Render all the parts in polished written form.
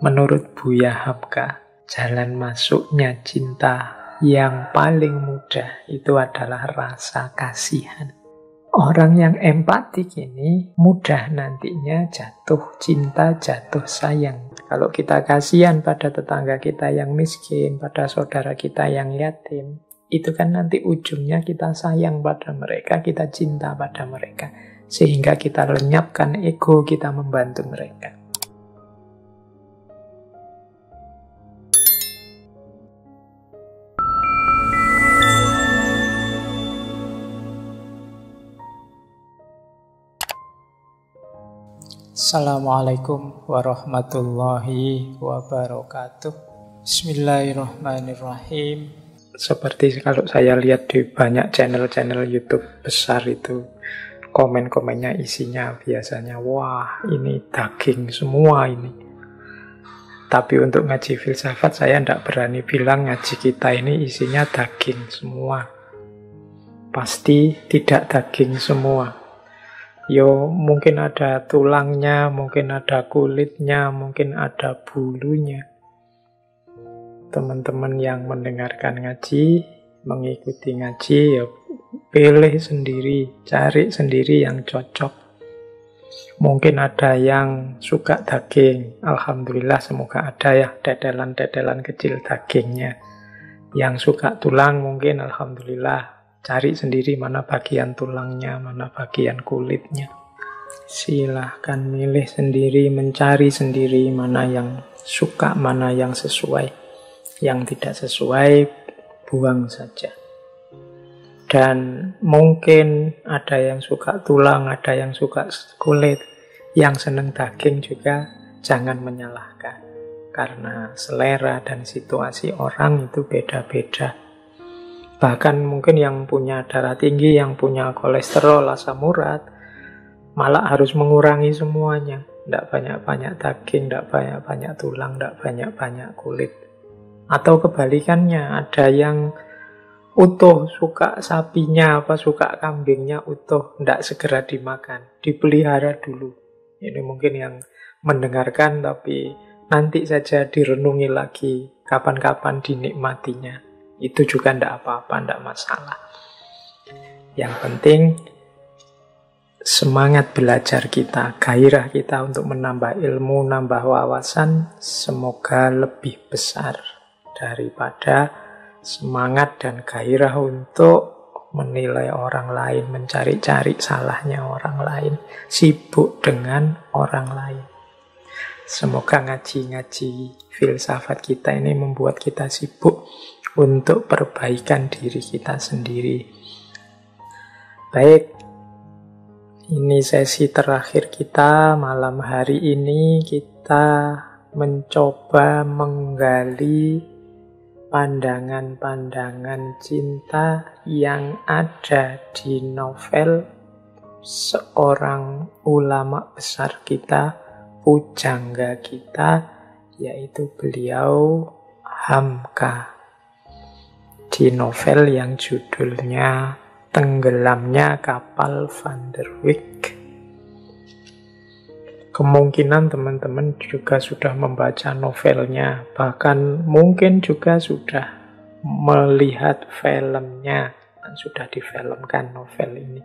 Menurut Buya Hamka, jalan masuknya cinta yang paling mudah itu adalah rasa kasihan. Orang yang empatik ini mudah nantinya jatuh cinta, jatuh sayang. Kalau kita kasihan pada tetangga kita yang miskin, pada saudara kita yang yatim, itu kan nanti ujungnya kita sayang pada mereka, kita cinta pada mereka. Sehingga kita lenyapkan ego, kita membantu mereka. Assalamualaikum warahmatullahi wabarakatuh. Bismillahirrahmanirrahim. Seperti kalau saya lihat di banyak channel-channel YouTube besar itu, komen-komennya isinya biasanya, wah ini daging semua ini. Tapi untuk ngaji filsafat saya tidak berani bilang ngaji kita ini isinya daging semua. Pasti tidak daging semua. Yo, mungkin ada tulangnya, mungkin ada kulitnya, mungkin ada bulunya. Teman-teman yang mendengarkan ngaji, mengikuti ngaji, ya pilih sendiri, cari sendiri yang cocok. Mungkin ada yang suka daging, alhamdulillah semoga ada ya dedelan-dedelan kecil dagingnya. Yang suka tulang mungkin alhamdulillah. Cari sendiri mana bagian tulangnya, mana bagian kulitnya. Silahkan milih sendiri, mencari sendiri mana yang suka, mana yang sesuai. Yang tidak sesuai, buang saja. Dan mungkin ada yang suka tulang, ada yang suka kulit. Yang senang daging juga jangan menyalahkan. Karena selera dan situasi orang itu beda-beda. Bahkan mungkin yang punya darah tinggi, yang punya kolesterol, asam urat, malah harus mengurangi semuanya. Tidak banyak-banyak daging, tidak banyak-banyak tulang, tidak banyak-banyak kulit. Atau kebalikannya, ada yang utuh, suka sapinya, suka kambingnya utuh, tidak segera dimakan, dipelihara dulu. Ini mungkin yang mendengarkan, tapi nanti saja direnungi lagi, kapan-kapan dinikmatinya. Itu juga tidak apa-apa, tidak masalah. Yang penting semangat belajar kita, gairah kita untuk menambah ilmu, nambah wawasan, semoga lebih besar daripada semangat dan gairah untuk menilai orang lain, mencari-cari salahnya orang lain, sibuk dengan orang lain. Semoga ngaji-ngaji filsafat kita ini membuat kita sibuk untuk perbaikan diri kita sendiri. Baik, ini sesi terakhir kita malam hari ini. Kita mencoba menggali pandangan-pandangan cinta yang ada di novel seorang ulama besar kita, pujangga kita, yaitu beliau Hamka. Di novel yang judulnya Tenggelamnya Kapal Van der Wijk. Kemungkinan teman-teman juga sudah membaca novelnya, bahkan mungkin juga sudah melihat filmnya, dan sudah difilmkan novel ini.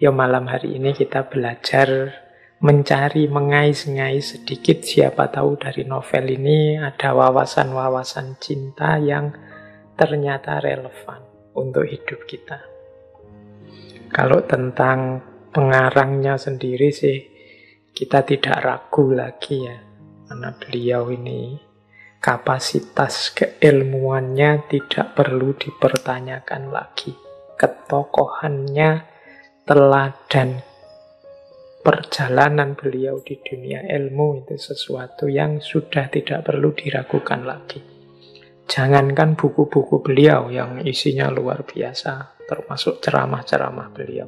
Ya, malam hari ini kita belajar mencari, mengais-ngais sedikit, siapa tahu dari novel ini ada wawasan-wawasan cinta yang ternyata relevan untuk hidup kita. Kalau tentang pengarangnya sendiri sih, kita tidak ragu lagi ya, karena beliau ini kapasitas keilmuannya tidak perlu dipertanyakan lagi. Ketokohannya, teladan perjalanan beliau di dunia ilmu itu sesuatu yang sudah tidak perlu diragukan lagi. Jangankan buku-buku beliau yang isinya luar biasa, termasuk ceramah-ceramah beliau.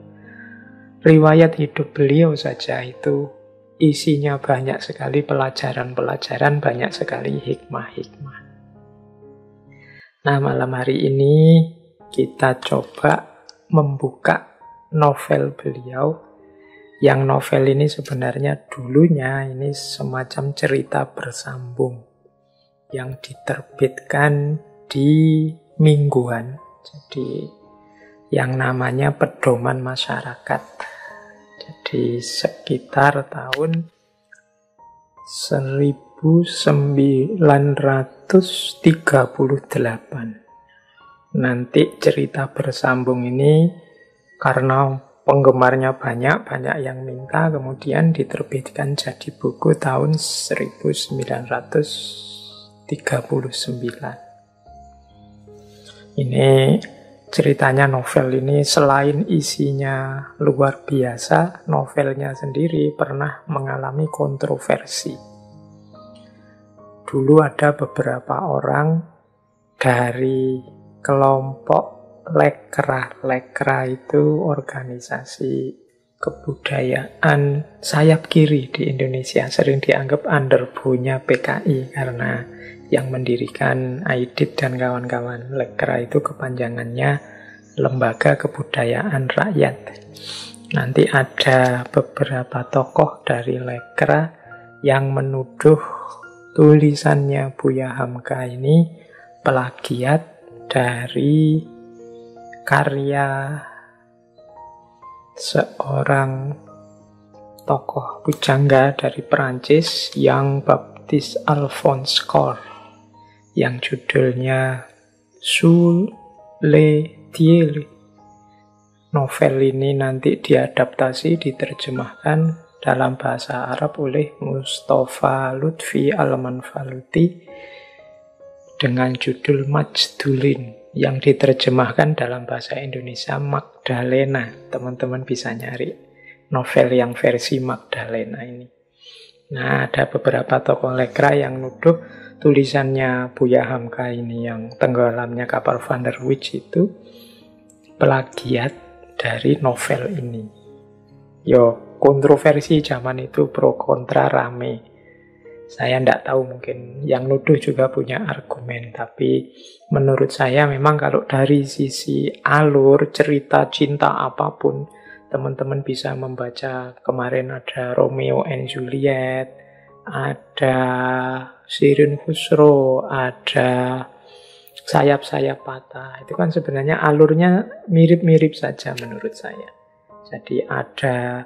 Riwayat hidup beliau saja itu isinya banyak sekali pelajaran-pelajaran, banyak sekali hikmah-hikmah. Nah, malam hari ini kita coba membuka novel beliau Yang novel ini sebenarnya dulunya ini semacam cerita bersambung yang diterbitkan di mingguan. Jadi yang namanya Pedoman Masyarakat. Jadi sekitar tahun 1938. Nanti cerita bersambung ini karena penggemarnya banyak yang minta, kemudian diterbitkan jadi buku tahun 1939. Ini ceritanya novel ini selain isinya luar biasa, novelnya sendiri pernah mengalami kontroversi. Dulu ada beberapa orang dari kelompok Lekra. Lekra itu organisasi kebudayaan sayap kiri di Indonesia, sering dianggap underbow-nya PKI karena yang mendirikan Aidit dan kawan-kawan. Lekra itu kepanjangannya Lembaga Kebudayaan Rakyat. Nanti ada beberapa tokoh dari Lekra yang menuduh tulisannya Buya Hamka ini plagiat dari karya seorang tokoh pujangga dari Perancis yang Baptiste Alphonse Cor, yang judulnya Sous les Tilleuls. Novel ini nanti diadaptasi, diterjemahkan dalam bahasa Arab oleh Mustafa Lutfi Al-Manfaluti dengan judul Majdulin, yang diterjemahkan dalam bahasa Indonesia Magdalena. Teman-teman bisa nyari novel yang versi Magdalena ini. Nah, ada beberapa tokoh Lekra yang nuduh tulisannya Buya Hamka ini yang tenggelamnya kapal Van der Wijk itu plagiat dari novel ini. Kontroversi zaman itu pro kontra rame. Saya tidak tahu, mungkin yang nuduh juga punya argumen, tapi menurut saya memang kalau dari sisi alur cerita cinta apapun, teman-teman bisa membaca. Kemarin ada Romeo and Juliet, ada Shirin Khusro, ada Sayap-sayap patah. Itu kan sebenarnya alurnya mirip-mirip saja menurut saya. Jadi ada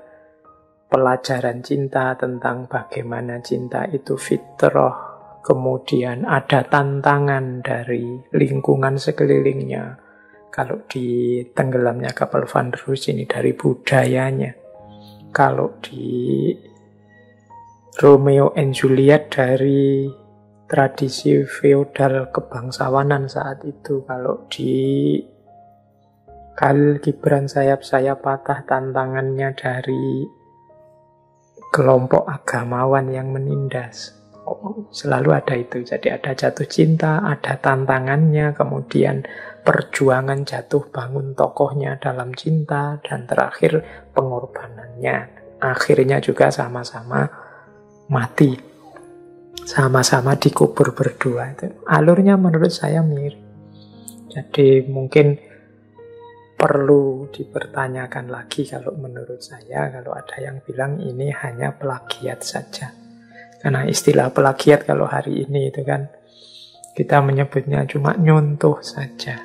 pelajaran cinta tentang bagaimana cinta itu fitrah, kemudian ada tantangan dari lingkungan sekelilingnya. Kalau di tenggelamnya kapal Van der Wijk ini dari budayanya. Kalau di Romeo and Juliet dari tradisi feodal kebangsawanan saat itu. Kalau di Khalil Gibran Sayap-sayap patah, tantangannya dari kelompok agamawan yang menindas. Selalu ada itu. Jadi ada jatuh cinta, ada tantangannya, kemudian perjuangan jatuh bangun tokohnya dalam cinta, dan terakhir pengorbanannya. Akhirnya juga sama-sama mati, sama-sama dikubur berdua. Itu alurnya menurut saya mirip. Jadi mungkin perlu dipertanyakan lagi kalau menurut saya, kalau ada yang bilang ini hanya plagiat saja. Karena istilah plagiat kalau hari ini itu kan kita menyebutnya cuma nyontoh saja.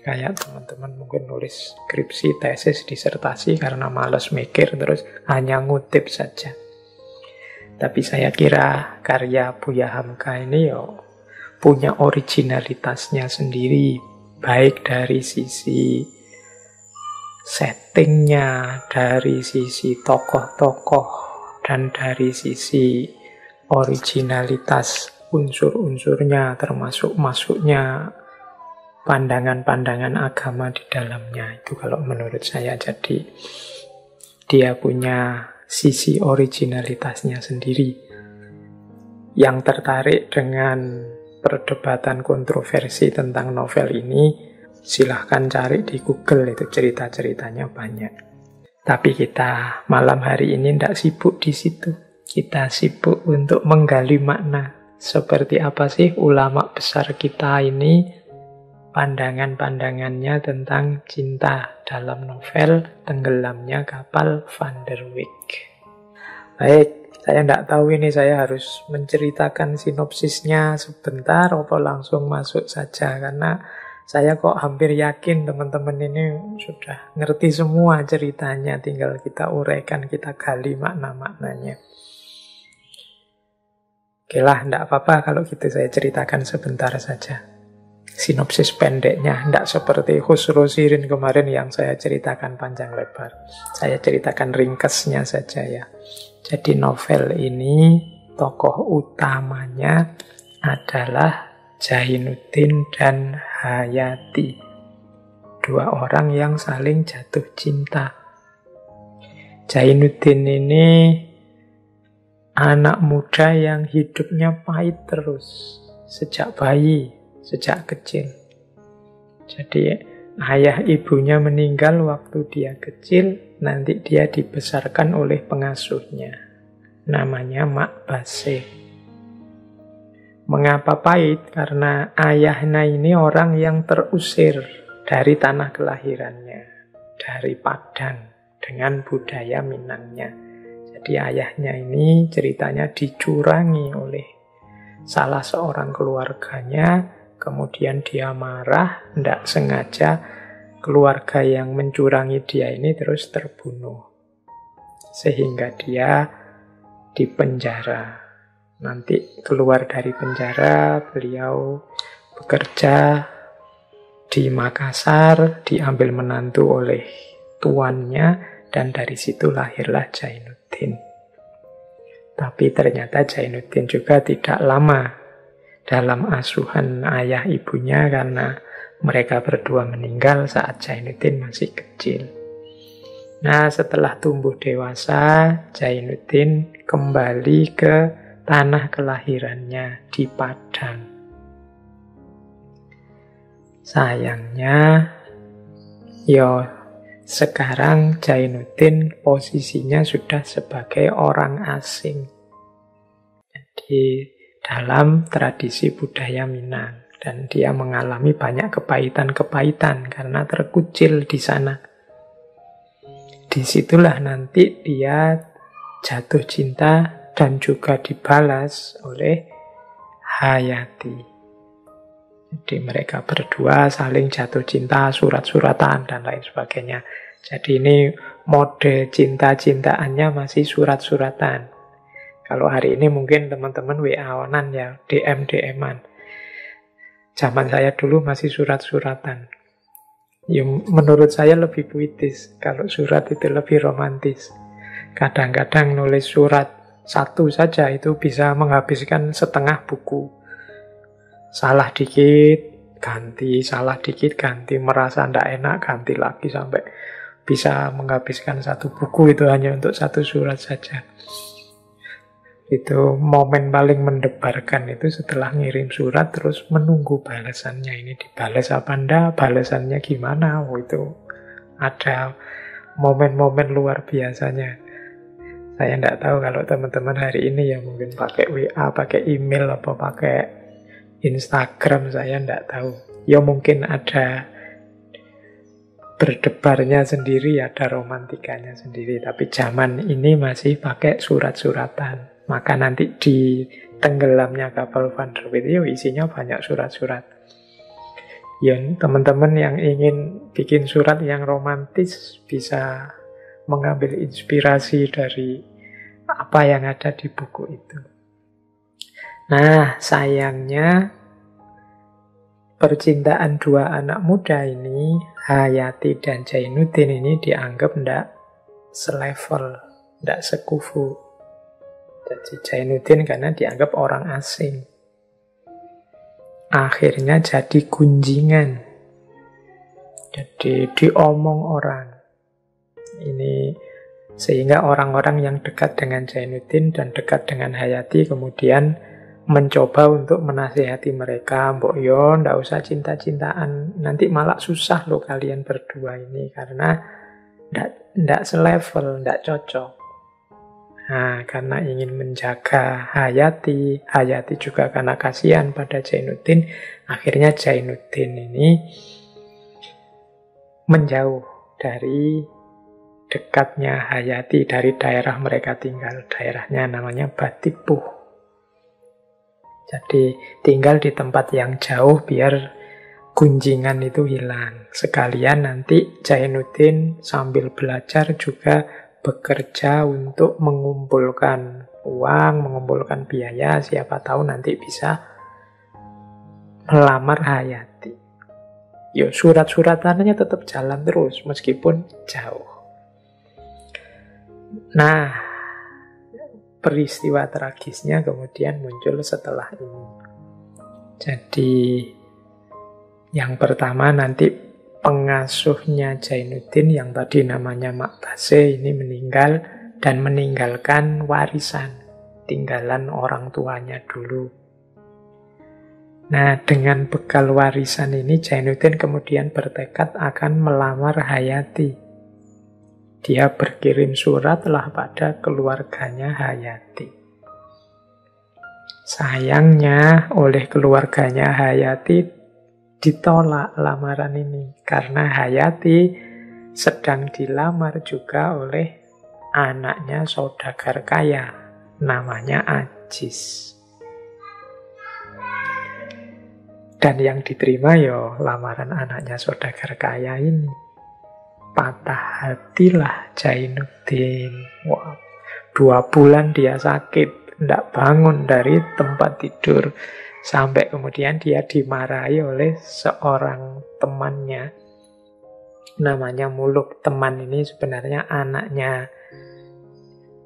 Kayak teman-teman mungkin nulis skripsi, tesis, disertasi karena malas mikir terus hanya ngutip saja. Tapi saya kira karya Buya Hamka ini punya originalitasnya sendiri, baik dari sisi settingnya, dari sisi tokoh-tokoh, dan dari sisi originalitas unsur-unsurnya, termasuk masuknya pandangan-pandangan agama di dalamnya. Itu kalau menurut saya, jadi dia punya sisi originalitasnya sendiri. Yang tertarik dengan perdebatan kontroversi tentang novel ini, silahkan cari di Google, itu cerita-ceritanya banyak. Tapi kita malam hari ini tidak sibuk di situ. Kita sibuk untuk menggali makna. Seperti apa sih ulama besar kita ini pandangan-pandangannya tentang cinta dalam novel Tenggelamnya Kapal Van der Wijk. Baik, saya tidak tahu ini saya harus menceritakan sinopsisnya sebentar atau langsung masuk saja, karena saya kok hampir yakin teman-teman ini sudah ngerti semua ceritanya, tinggal kita uraikan, kita gali makna-maknanya. Oke lah, tidak apa-apa kalau gitu saya ceritakan sebentar saja. Sinopsis pendeknya, tidak seperti Khusro Shirin kemarin yang saya ceritakan panjang lebar. Saya ceritakan ringkasnya saja ya. Jadi novel ini tokoh utamanya adalah Jainuddin dan Hayati. Dua orang yang saling jatuh cinta. Jainuddin ini anak muda yang hidupnya pahit terus sejak bayi, sejak kecil. Jadi ayah ibunya meninggal waktu dia kecil, nanti dia dibesarkan oleh pengasuhnya. Namanya Mak Base. Mengapa pahit? Karena ayahnya ini orang yang terusir dari tanah kelahirannya, dari Padang, dengan budaya Minangnya. Jadi ayahnya ini ceritanya dicurangi oleh salah seorang keluarganya. Kemudian dia marah, tidak sengaja keluarga yang mencurangi dia ini terus terbunuh. Sehingga dia dipenjara. Nanti keluar dari penjara, beliau bekerja di Makassar, diambil menantu oleh tuannya, dan dari situ lahirlah Jainuddin. Tapi ternyata Jainuddin juga tidak lama dalam asuhan ayah ibunya karena mereka berdua meninggal saat Jainuddin masih kecil. Nah, setelah tumbuh dewasa, Jainuddin kembali ke tanah kelahirannya di Padang. Sayangnya, sekarang Jainuddin posisinya sudah sebagai orang asing. Jadi dalam tradisi budaya Minang, dan dia mengalami banyak kepahitan-kepahitan karena terkucil di sana. Disitulah nanti dia jatuh cinta dan juga dibalas oleh Hayati. Jadi mereka berdua saling jatuh cinta, surat-suratan dan lain sebagainya. Jadi ini mode cinta-cintaannya masih surat-suratan. Kalau hari ini mungkin teman-teman WA-anan ya, DM-DM-an. Zaman saya dulu masih surat-suratan. Ya, menurut saya lebih puitis. Kalau surat itu lebih romantis. Kadang-kadang nulis surat satu saja itu bisa menghabiskan setengah buku. Salah dikit, ganti. Salah dikit, ganti. Merasa tidak enak, ganti lagi. Sampai bisa menghabiskan satu buku itu hanya untuk satu surat saja. Itu momen paling mendebarkan itu setelah ngirim surat terus menunggu balasannya. Ini dibalas apa enggak, balasannya gimana. Itu ada momen-momen luar biasanya. Saya enggak tahu kalau teman-teman hari ini ya mungkin pakai WA, pakai email, apa pakai Instagram, saya enggak tahu. Ya mungkin ada berdebarnya sendiri, ada romantikanya sendiri. Tapi zaman ini masih pakai surat-suratan. Maka nanti di Tenggelamnya Kapal Van der Wijk itu isinya banyak surat-surat. Ya, teman-teman yang ingin bikin surat yang romantis bisa mengambil inspirasi dari apa yang ada di buku itu. Nah, sayangnya percintaan dua anak muda ini, Hayati dan Jainuddin ini dianggap tidak selevel, tidak sekufu. Jadi Jainuddin karena dianggap orang asing. Akhirnya jadi gunjingan. Jadi diomong orang. Ini sehingga orang-orang yang dekat dengan Jainuddin dan dekat dengan Hayati kemudian mencoba untuk menasihati mereka. Mbok yo, ndak usah cinta-cintaan. Nanti malah susah loh kalian berdua ini. Karena ndak selevel, ndak cocok. Nah, karena ingin menjaga Hayati, Hayati juga karena kasihan pada Jainuddin, akhirnya Jainuddin ini menjauh dari dekatnya Hayati, dari daerah mereka tinggal. Daerahnya namanya Batipuh. Jadi tinggal di tempat yang jauh biar gunjingan itu hilang. Sekalian nanti Jainuddin sambil belajar juga bekerja untuk mengumpulkan uang, mengumpulkan biaya, siapa tahu nanti bisa melamar Hayati. Yo, surat-suratannya tetap jalan terus meskipun jauh. Nah, peristiwa tragisnya kemudian muncul setelah ini. Jadi yang pertama nanti pengasuhnya Jainuddin yang tadi namanya Makbase ini meninggal dan meninggalkan warisan, tinggalan orang tuanya dulu. Nah, dengan bekal warisan ini Jainuddin kemudian bertekad akan melamar Hayati. Dia berkirim suratlah pada keluarganya Hayati. Sayangnya oleh keluarganya Hayati ditolak lamaran ini karena Hayati sedang dilamar juga oleh anaknya saudagar kaya namanya Ajis. Dan yang diterima yo lamaran anaknya saudagar kaya ini. Patah hatilah Jainuddin. Wah, 2 bulan dia sakit, tidak bangun dari tempat tidur. Sampai kemudian dia dimarahi oleh seorang temannya. Namanya Muluk. Teman ini sebenarnya anaknya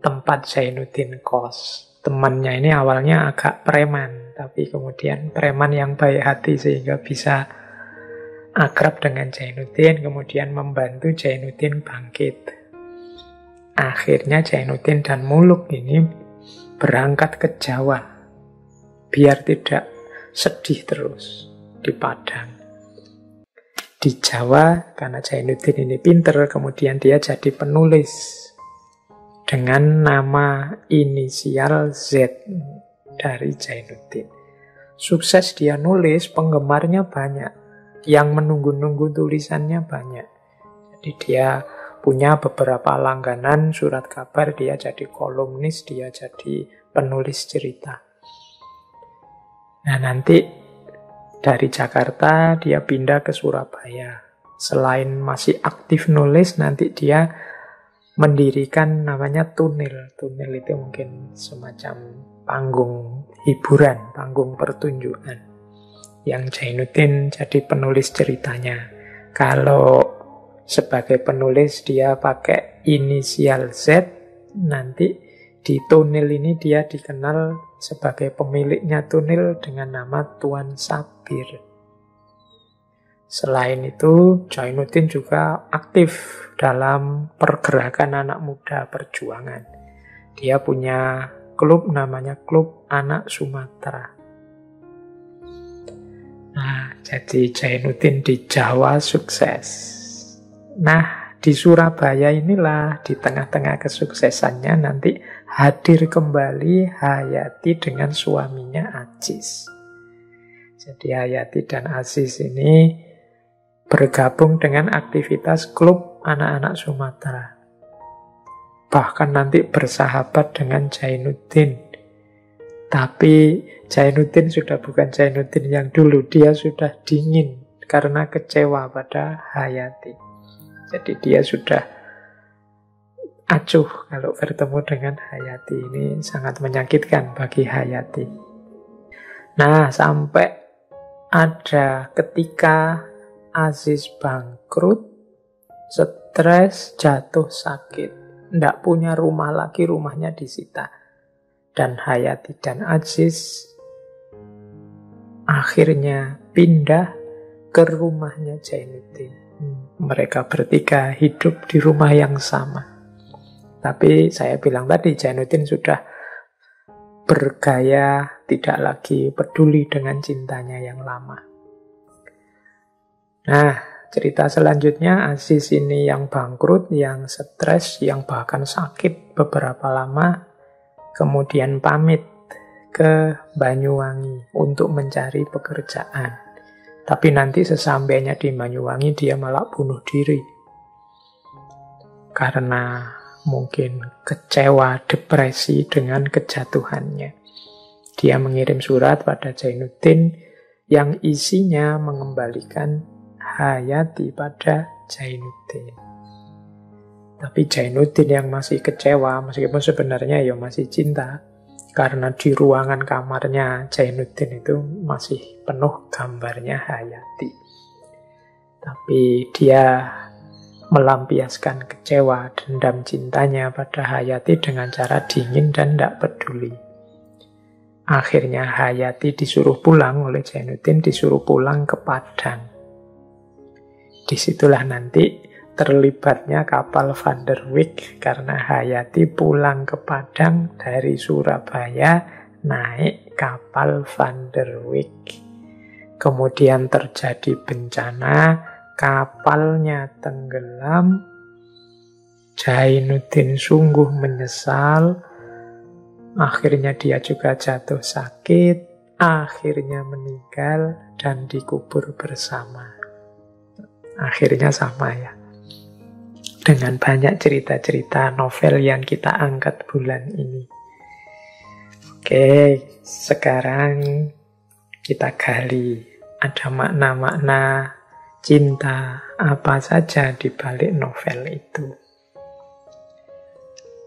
tempat Jainuddin kos. Temannya ini awalnya agak preman, tapi kemudian preman yang baik hati sehingga bisa akrab dengan Jainuddin, kemudian membantu Jainuddin bangkit. Akhirnya Jainuddin dan Muluk ini berangkat ke Jawa biar tidak sedih terus di Padang. Di Jawa, karena Jainuddin ini pinter, kemudian dia jadi penulis dengan nama inisial Z dari Jainuddin. Sukses dia nulis, penggemarnya banyak, yang menunggu-nunggu tulisannya banyak. Jadi dia punya beberapa langganan surat kabar, dia jadi kolumnis, dia jadi penulis cerita. Nah, nanti dari Jakarta dia pindah ke Surabaya. Selain masih aktif nulis, nanti dia mendirikan namanya Tunil. Tunil itu mungkin semacam panggung hiburan, panggung pertunjukan. Yang Jainuddin jadi penulis ceritanya. Kalau sebagai penulis dia pakai inisial Z, nanti di Tunil ini dia dikenal sebagai pemiliknya Tunil dengan nama Tuan Sabir. Selain itu, Jainuddin juga aktif dalam pergerakan anak muda perjuangan. Dia punya klub namanya Klub Anak Sumatera. Nah, jadi Jainuddin di Jawa sukses. Nah, di Surabaya inilah, di tengah-tengah kesuksesannya nanti hadir kembali Hayati dengan suaminya Ajis. Jadi Hayati dan Ajis ini bergabung dengan aktivitas klub anak-anak Sumatera. Bahkan nanti bersahabat dengan Jainuddin. Tapi Jainuddin sudah bukan Jainuddin yang dulu, dia sudah dingin karena kecewa pada Hayati. Jadi dia sudah acuh kalau bertemu dengan Hayati. Ini sangat menyakitkan bagi Hayati. Nah, sampai ada ketika Aziz bangkrut, stres, jatuh sakit. Tidak punya rumah lagi, rumahnya disita. Dan Hayati dan Aziz akhirnya pindah ke rumahnya Jainuddin. Mereka bertiga hidup di rumah yang sama. Tapi saya bilang tadi, Jainuddin sudah bergaya, tidak lagi peduli dengan cintanya yang lama. Nah, cerita selanjutnya, Aziz ini yang bangkrut, yang stres, yang bahkan sakit beberapa lama. kemudian pamit ke Banyuwangi untuk mencari pekerjaan. Tapi nanti sesampainya di Banyuwangi dia malah bunuh diri. Karena mungkin kecewa, depresi dengan kejatuhannya. Dia mengirim surat pada Jainuddin yang isinya mengembalikan Hayati pada Jainuddin. Tapi Jainuddin yang masih kecewa, meskipun sebenarnya ya masih cinta, karena di ruangan kamarnya Jainuddin itu masih penuh gambarnya Hayati. Tapi dia melampiaskan kecewa, dendam cintanya pada Hayati dengan cara dingin dan tidak peduli. Akhirnya Hayati disuruh pulang oleh Jainuddin, disuruh pulang ke Padang. Disitulah nanti terlibatnya kapal Van der Wijk, karena Hayati pulang ke Padang dari Surabaya naik kapal Van der Wijk. Kemudian terjadi bencana, kapalnya tenggelam, Jainuddin sungguh menyesal, akhirnya dia juga jatuh sakit, akhirnya meninggal dan dikubur bersama. Akhirnya sama ya, dengan banyak cerita-cerita novel yang kita angkat bulan ini. Oke, sekarang kita gali, ada makna-makna cinta apa saja di balik novel itu.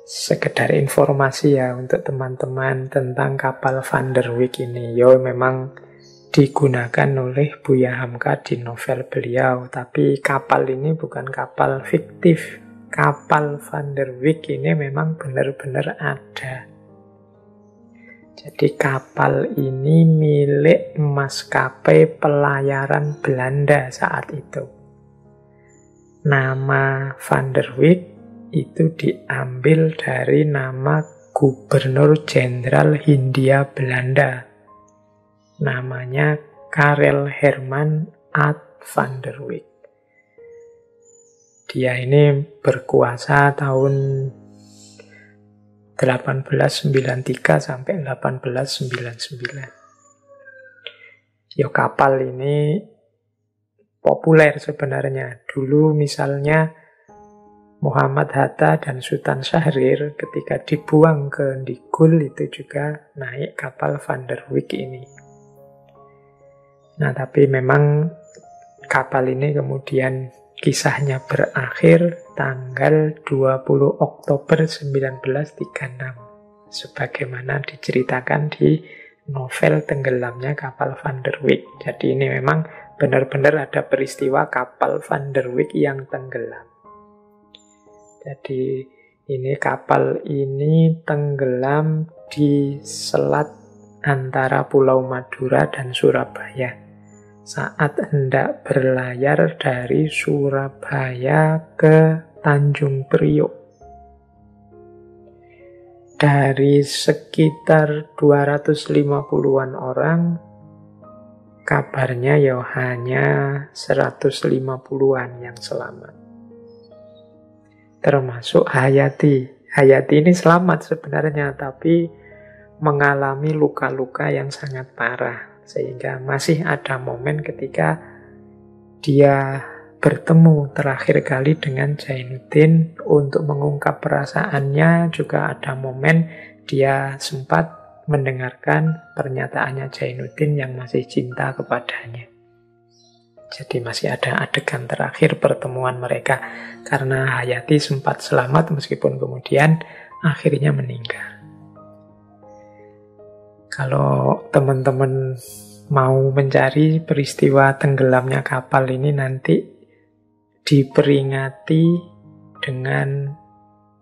Sekedar informasi ya untuk teman-teman tentang kapal Van der Wijk ini. Yo, memang digunakan oleh Buya Hamka di novel beliau, tapi kapal ini bukan kapal fiktif. Kapal Van der Wijk ini memang benar-benar ada. Jadi kapal ini milik maskapai pelayaran Belanda saat itu. Nama Van der Wijk itu diambil dari nama Gubernur Jenderal Hindia Belanda. Namanya Karel Herman Ad van der Wijk. Dia ini berkuasa tahun 1893 sampai 1899. Yo, kapal ini populer sebenarnya. Dulu misalnya Muhammad Hatta dan Sultan Syahrir ketika dibuang ke Ndigul itu juga naik kapal Van der Wijk ini. Nah, tapi memang kapal ini kemudian kisahnya berakhir tanggal 20 Oktober 1936. Sebagaimana diceritakan di novel Tenggelamnya Kapal Van der Wijk. Jadi ini memang benar-benar ada peristiwa kapal Van der Wijk yang tenggelam. Jadi ini kapal ini tenggelam di selat antara Pulau Madura dan Surabaya. Saat hendak berlayar dari Surabaya ke Tanjung Priok. Dari sekitar 250-an orang, kabarnya ya hanya 150-an yang selamat. Termasuk Hayati. Hayati ini selamat sebenarnya, tapi mengalami luka-luka yang sangat parah. Sehingga masih ada momen ketika dia bertemu terakhir kali dengan Jainuddin untuk mengungkap perasaannya. Juga ada momen dia sempat mendengarkan pernyataannya Jainuddin yang masih cinta kepadanya. Jadi masih ada adegan terakhir pertemuan mereka, karena Hayati sempat selamat meskipun kemudian akhirnya meninggal. Kalau teman-teman mau mencari peristiwa tenggelamnya kapal ini, nanti diperingati dengan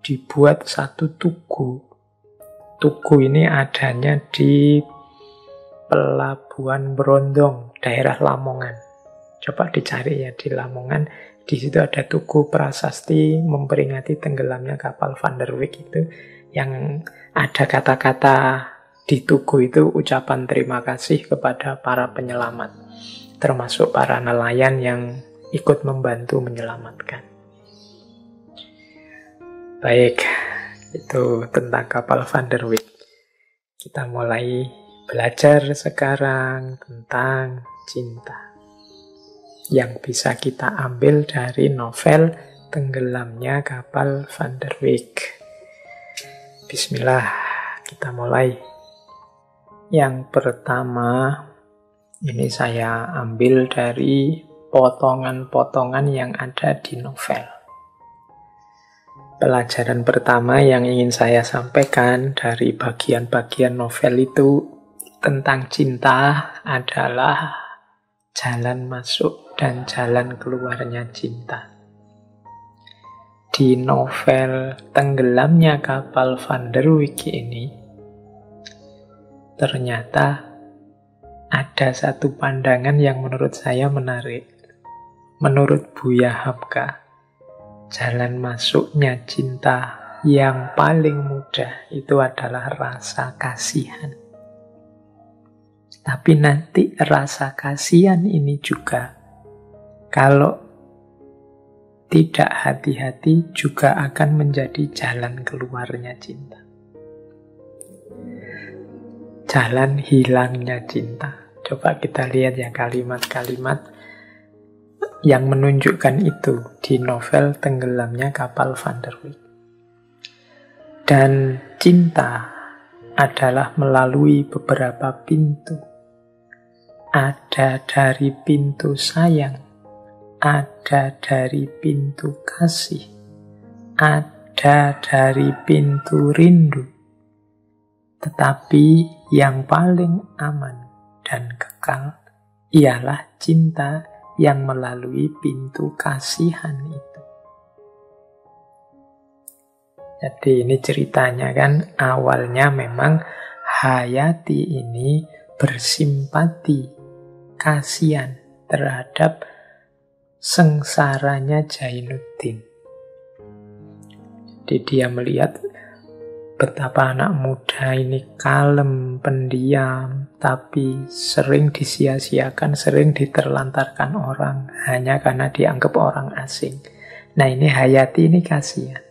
dibuat satu tugu. Tugu ini adanya di Pelabuhan Brondong, daerah Lamongan. Coba dicari ya di Lamongan. Di situ ada tugu prasasti memperingati tenggelamnya kapal Van der Wijk itu, yang ada kata-kata di tugu itu ucapan terima kasih kepada para penyelamat, termasuk para nelayan yang ikut membantu menyelamatkan. Baik, Itu tentang kapal Van der Wijk. Kita mulai belajar sekarang tentang cinta yang bisa kita ambil dari novel Tenggelamnya Kapal Van der Wijk. Bismillah, kita mulai. Yang pertama, ini saya ambil dari potongan-potongan yang ada di novel. Pelajaran pertama yang ingin saya sampaikan dari bagian-bagian novel itu tentang cinta adalah jalan masuk dan jalan keluarnya cinta. Di novel Tenggelamnya Kapal Van der Wijk ini, ternyata ada satu pandangan yang menurut saya menarik. Menurut Buya Hamka, jalan masuknya cinta yang paling mudah itu adalah rasa kasihan. Tapi nanti rasa kasihan ini juga, kalau tidak hati-hati, juga akan menjadi jalan keluarnya cinta. Jalan hilangnya cinta. Coba kita lihat ya kalimat-kalimat yang menunjukkan itu di novel Tenggelamnya Kapal Van der Wijk. Dan cinta adalah melalui beberapa pintu. Ada dari pintu sayang, ada dari pintu kasih, ada dari pintu rindu. Tetapi yang paling aman dan kekal ialah cinta yang melalui pintu kasihan itu. Jadi ini ceritanya kan, awalnya memang Hayati ini bersimpati, kasihan terhadap sengsaranya Jainuddin. Jadi dia melihat betapa anak muda ini kalem, pendiam, tapi sering disia-siakan, sering diterlantarkan orang hanya karena dianggap orang asing. Nah ini Hayati ini kasihan.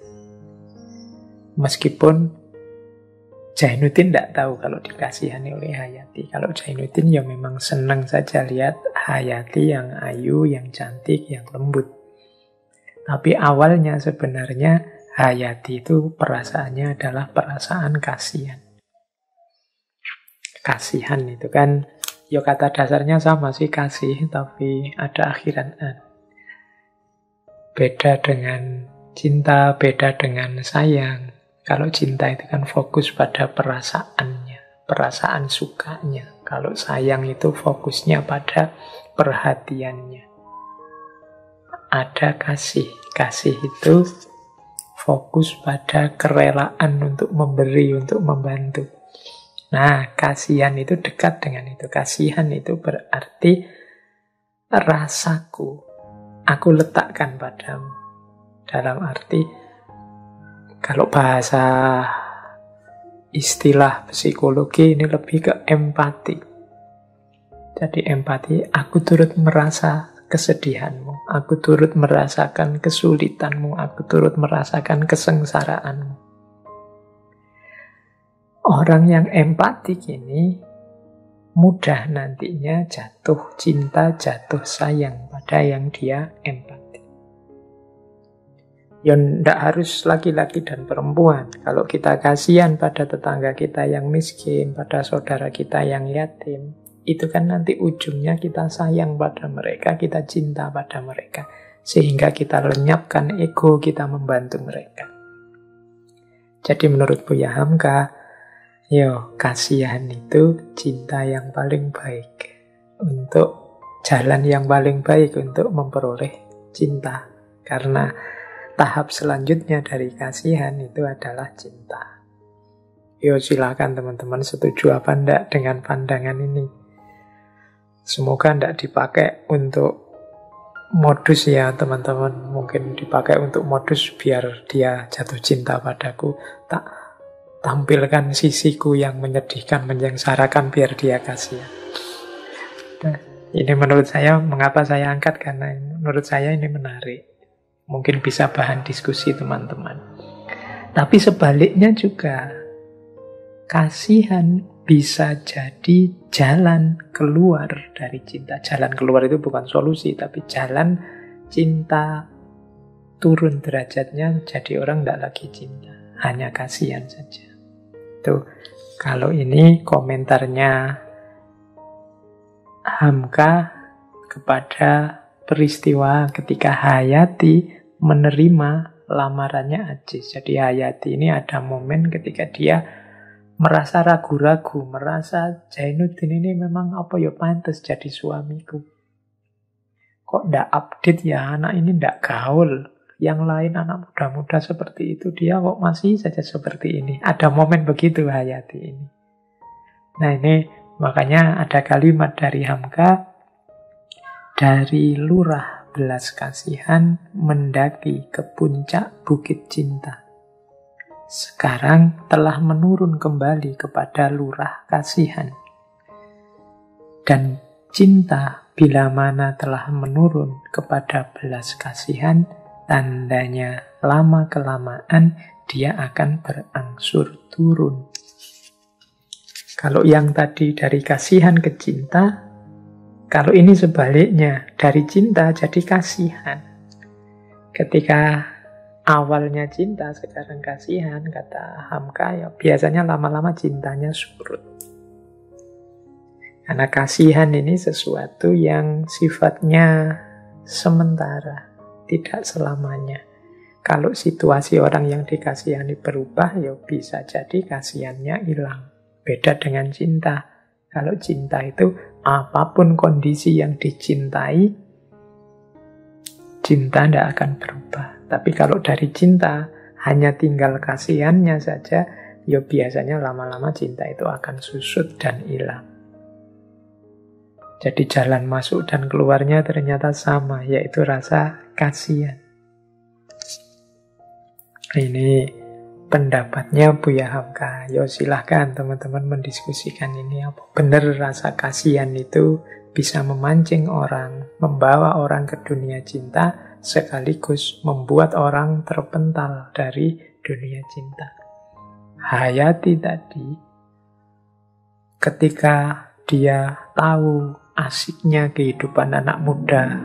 Meskipun Jainuddin tidak tahu kalau dikasihani oleh Hayati. Kalau Jainuddin ya memang senang saja lihat Hayati yang ayu, yang cantik, yang lembut. Tapi awalnya sebenarnya Hayati itu perasaannya adalah perasaan kasihan. Kasihan itu kan, ya kata dasarnya sama sih, kasih, tapi ada akhiran an. Beda dengan cinta, beda dengan sayang. Kalau cinta itu kan fokus pada perasaannya, perasaan sukanya. Kalau sayang itu fokusnya pada perhatiannya. Ada kasih. Kasih itu fokus pada kerelaan untuk memberi, untuk membantu. Nah, kasihan itu dekat dengan itu. Kasihan itu berarti rasaku, aku letakkan padamu. Dalam arti, kalau bahasa istilah psikologi ini lebih ke empati. Jadi empati, aku turut merasa kesedihanmu, aku turut merasakan kesulitanmu, aku turut merasakan kesengsaraanmu. Orang yang empatik ini mudah nantinya jatuh cinta, jatuh sayang pada yang dia empati. Ya tidak harus laki-laki dan perempuan. Kalau kita kasihan pada tetangga kita yang miskin, pada saudara kita yang yatim, itu kan nanti ujungnya kita sayang pada mereka, kita cinta pada mereka. Sehingga kita lenyapkan ego, kita membantu mereka. Jadi menurut Buya Hamka, kasihan itu cinta yang paling baik. Untuk jalan yang paling baik untuk memperoleh cinta. Karena tahap selanjutnya dari kasihan itu adalah cinta. Silakan teman-teman setuju apa enggak dengan pandangan ini. Semoga enggak dipakai untuk modus ya teman-teman. Mungkin dipakai untuk modus biar dia jatuh cinta padaku. Tak tampilkan sisiku yang menyedihkan, menyengsarakan biar dia kasihan. Nah, ini menurut saya, mengapa saya angkat, karena menurut saya ini menarik. Mungkin bisa bahan diskusi teman-teman. Tapi sebaliknya juga, kasihan bisa jadi jalan keluar dari cinta. Jalan keluar itu bukan solusi, tapi jalan cinta turun derajatnya, jadi orang tidak lagi cinta, hanya kasihan saja. Tuh, kalau ini komentarnya Hamka kepada peristiwa ketika Hayati menerima lamarannya Ajis. Jadi Hayati ini ada momen ketika dia merasa ragu-ragu, merasa Jainuddin ini memang apa ya pantas jadi suamiku. Kok ndak update ya, anak ini ndak gaul. Yang lain anak muda-muda seperti itu, dia kok masih saja seperti ini. Ada momen begitu Hayati ini. Nah ini makanya ada kalimat dari Hamka, dari lurah belas kasihan mendaki ke puncak bukit cinta. Sekarang telah menurun kembali kepada lurah kasihan. Dan cinta bila mana telah menurun kepada belas kasihan, tandanya lama-kelamaan dia akan berangsur turun. Kalau yang tadi dari kasihan ke cinta, kalau ini sebaliknya, dari cinta jadi kasihan. Ketika awalnya cinta, sekarang kasihan, kata Hamka, ya biasanya lama-lama cintanya surut. Karena kasihan ini sesuatu yang sifatnya sementara, tidak selamanya. Kalau situasi orang yang dikasihani berubah, ya bisa jadi kasihannya hilang. Beda dengan cinta. Kalau cinta itu apapun kondisi yang dicintai, cinta tidak akan berubah. Tapi kalau dari cinta hanya tinggal kasihannya saja, ya biasanya lama-lama cinta itu akan susut dan hilang. Jadi jalan masuk dan keluarnya ternyata sama, yaitu rasa kasihan. Ini pendapatnya Buya Hamka. Yo silahkan teman-teman mendiskusikan ini. Apa benar rasa kasihan itu bisa memancing orang, membawa orang ke dunia cinta, sekaligus membuat orang terpental dari dunia cinta. Hayati tadi, ketika dia tahu asiknya kehidupan anak muda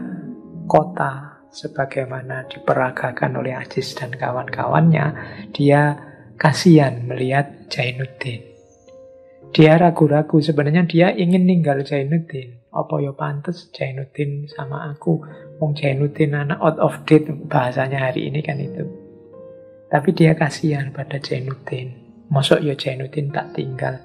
kota sebagaimana diperagakan oleh Ajis dan kawan-kawannya, dia kasihan melihat Jainuddin. Dia ragu-ragu, sebenarnya dia ingin ninggal Jainuddin. Apa ya pantes Jainuddin sama aku? Wong Jainuddin anak out of date, bahasanya hari ini kan itu. Tapi dia kasihan pada Jainuddin. Mosok ya Jainuddin tak tinggal.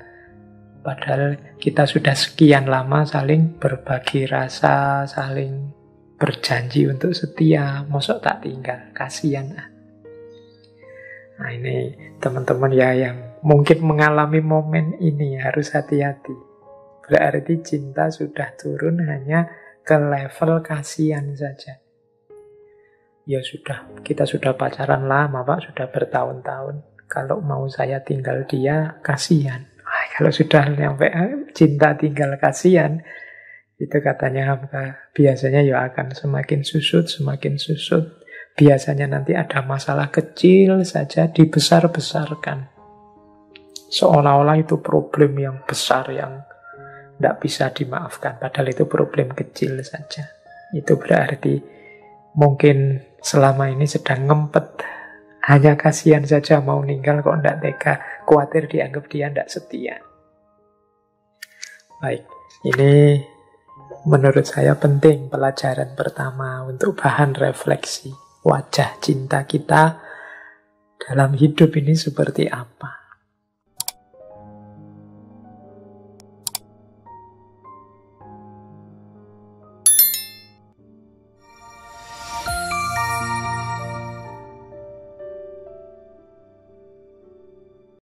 Padahal kita sudah sekian lama saling berbagi rasa, saling berjanji untuk setia, mosok tak tinggal, kasihan. Nah ini teman-teman ya yang mungkin mengalami momen ini harus hati-hati. Berarti cinta sudah turun hanya ke level kasihan saja. Ya sudah, kita sudah pacaran lama Pak, sudah bertahun-tahun. Kalau mau saya tinggal dia, kasihan. Kalau sudah sampai cinta tinggal kasihan, itu katanya Hamka, biasanya ya akan semakin susut. Biasanya nanti ada masalah kecil saja dibesar-besarkan. Seolah-olah itu problem yang besar yang tidak bisa dimaafkan. Padahal itu problem kecil saja. Itu berarti mungkin selama ini sedang ngempet. Hanya kasihan saja mau ninggal kok tidak tega. Khawatir dianggap dia tidak setia. Baik, ini menurut saya penting pelajaran pertama untuk bahan refleksi. Wajah cinta kita dalam hidup ini seperti apa?